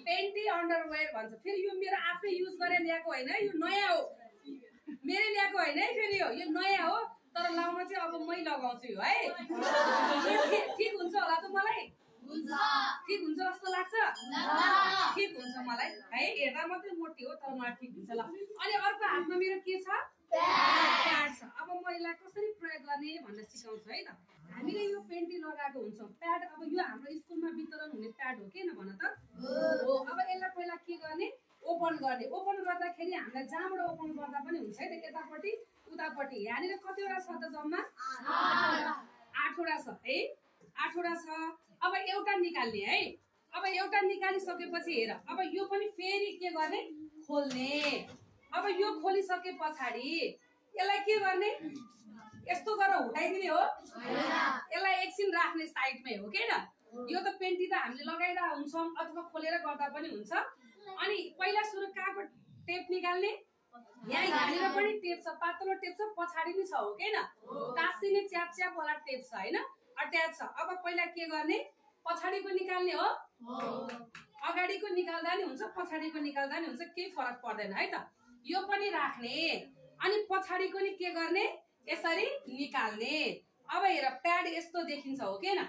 Panty underwear भन्छ। फेरि यो मेरो आफै युज गरेर ल्याएको होइन, यो नयाँ हो, मेरो ल्याएको होइन है। फेरि यो नयाँ हो, तर लाउन चाहिँ अब मै लगाउँछु यो है। ठिक हुन्छ होला त मलाई? ठिक हुन्छ जस्तो लाग्छ? ठिक हुन्छ मलाई है, हेर्दा मात्रै मोटी हो तर मलाई ठिक हुन्छ ल। अनि अर्को हातमा मेरो के छ? प्याड छ। अब म यसलाई कसरी प्रयोग गर्ने भनेर सिकाउँछु है त। हामीले यो पेन्टी लगाएको हुन्छौँ प्याड। अब यो हाम्रो स्कुलमा वितरण हुने प्याड हो किन भन त? हो। अब यसलाई पहिला के गर्ने? ओपन गर्ने। ओपन गर्दाखेरि हामीलाई जहाँबाट ओपन गर्दा पनि हुन्छ है त, यतापट्टि उतापट्टि। यहाँनिर कतिवटा छ त? जम्मा 8वटा छ है, 8वटा छ। अब एउटा निकाल्ने है। अब एउटा निकालिसकेपछि हेर, अब यो पनि फेरि के गर्ने? खोल्ने। अब यो खोलिसके पछाडि यसलाई के गर्ने? यस्तो गरेर उठाइदिने हो? यसलाई एकछिन राख्ने साइडमै हो किन? यो त पेन्टी त हामीले लगाइरहेको हुन्छौँ अथवा खोलेर गर्दा पनि हुन्छ। अनि पहिला सुरु कहाँको टेप निकाल्ने? यहाँनिर पनि टेप छ, पातलो टेप छ, पछाडि नि छ हो किन? टाँसिने च्याप च्याप वाला टेप छ होइन, अट्याच छ। अब पहिला के गर्ने? पछाडिको निकाल्ने हो। अगाडिको निकाल्दा नि हुन्छ, पछाडिको निकाल्दा नि हुन्छ, केही फरक पर्दैन है त। यो पनि राख्ने अनि पछाडिको नि के गर्ने? यसरी निकाल्ने। अब हेर प्याड यस्तो देखिन्छ हो किन?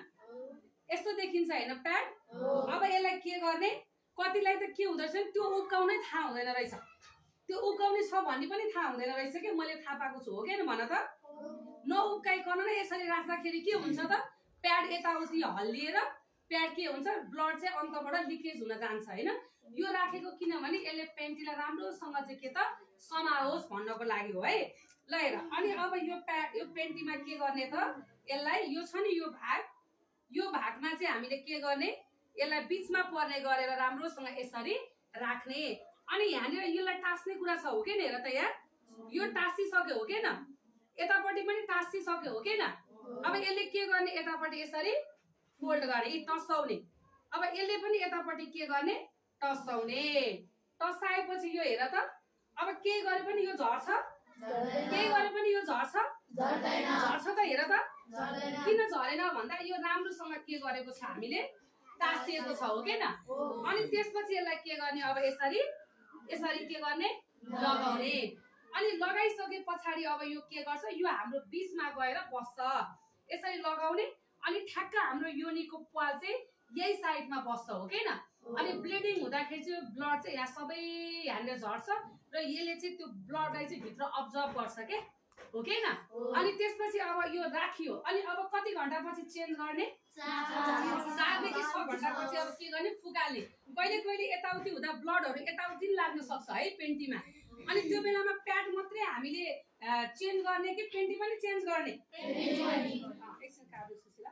यस्तो देखिन्छ हैन प्याड? अब यसलाई के गर्ने? कतिलाई त के हुँदैछ नि त्यो उक्काउनै थाहा हुँदैन रहेछ। त्यो उक्काउने छ भन्ने पनि थाहा हुँदैन रहेछ के? मैले थाहा पाएको छु हो किन भन त? नउक्काइकन नै यसरी राख्दाखेरि के हुन्छ त? प्याड यताउति हल्लिएर प्याड के हुन्छ? ब्लड चाहिँ अन्तबाट लिकेज हुन जान्छ हैन। यो राखेको किनभने यसले पेन्टीलाई राम्रोसँग चाहिँ के त समाओस् भन्नको लागि हो है। ल हेर, अनि अब यो पेन्टीमा के गर्ने त? यसलाई यो छ नि यो भाग, यो भागमा चाहिँ हामीले के गर्ने? यसलाई बीचमा पर्ने गरेर राम्रोसँग यसरी राख्ने। अनि यहाँनिर यसलाई टास्ने कुरा छ हो किन? हेर त यहाँ यो टाँसिसक्यो हो किन? यतापट्टि पनि टाँसिसक्यो हो किन? अब यसले के गर्ने? यतापट्टि यसरी फोल्ड गर्ने, टसाउने। अब यसले पनि यतापट्टि के गर्ने? टसाउने। टसाएपछि यो हेर त, अब के गरे पनि यो झर्छ? के गरे पनि यो झर्छ? झर्छ त हेर त। किन झरेन भन्दा यो राम्रोसँग के गरेको छ? हामीले टाँसिएको छ हो किन? अनि त्यसपछि यसलाई के गर्ने? अब यसरी यसरी के गर्ने? लगाउने। अनि लगाइसके पछाडि अब यो के गर्छ? यो हाम्रो बीचमा गएर बस्छ। यसरी लगाउने अनि ठ्याक्क हाम्रो योनीको प्वाल चाहिँ यही साइडमा बस्छ हो किन? अनि ब्लिडिङ हुँदाखेरि चाहिँ ब्लड चाहिँ यहाँ सबै यहाँनिर झर्छ र यसले चाहिँ त्यो ब्लडलाई चाहिँ भित्र अब्जर्भ गर्छ के हो किन? अनि त्यसपछि अब यो राखियो। अनि अब कति घण्टा पछि चेन्ज गर्ने? 4 देखि 6 घण्टा पछि अब के गर्ने? फुकाल्ने। कहिले कहिले यताउति हुँदा ब्लडहरू यताउति लाग्न सक्छ है पेन्टीमा। अनि त्यो बेलामा प्याड मात्रै हामीले चेन्ज गर्ने कि पेन्टी पनि चेन्ज गर्ने? एकछिन काबु सुशीला।